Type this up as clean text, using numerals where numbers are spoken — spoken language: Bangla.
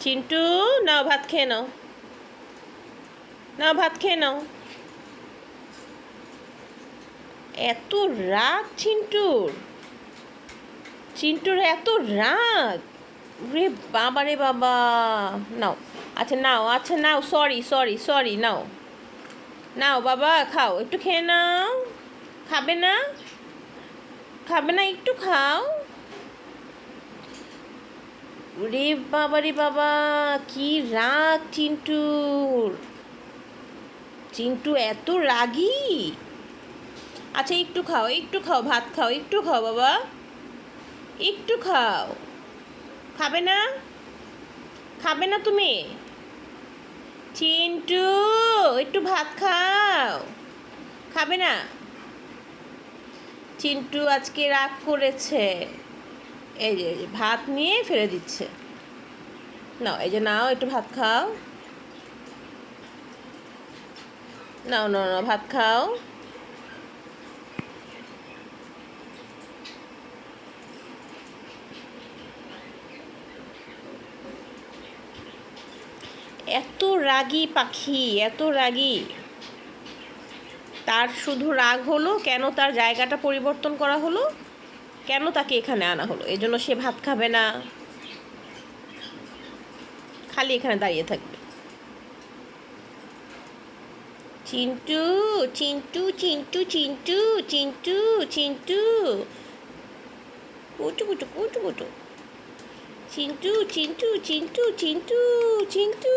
চিন্টু, নাও ভাত খেয়ে নাও, নাও ভাত খেয়ে নাও। এত রাগ চিন্টুর, চিন্টুর এত রাগ, রে বাবা রে বাবা। নাও, আচ্ছা নাও, আচ্ছা নাও, সরি সরি সরি, নাও নাও বাবা, খাও, একটু খেয়ে নাও। খাবে না? খাবে না, একটু খাও। রে বাবা রে বাবা, কি রাগ চিন্টুর, চিন্টু এত রাগী। আচ্ছা একটু খাও, একটু খাও, ভাত খাও, একটু খাও বাবা, একটু খাও। খাবে না? খাবে না তুমি? চিন্টু, একটু ভাত খাও। খাবে না? চিন্টু আজকে রাগ করেছে, এই যে ভাত নিয়ে ফেলে দিচ্ছে। নাও, এই যে নাও, একটু ভাত খাও। নাও নাও নাও, ভাত খাও। এত রাগী পাখি, এত রাগী। তার শুধু রাগ হলো কেন তার জায়গাটা পরিবর্তন করা হলো, কেন তাকে এখানে আনা হলো, এজন্য সে ভাত খাবে না, খালি এখানে দাঁড়িয়ে থাকবে। চিন্টু, চিন্টু, চিন্টু, চিন্টু, চিন্টু, চিন্টু, কুটু কুটু কুটু কুটু, চিন্টু, চিন্টু, চিন্টু, চিন্টু, চিন্টু।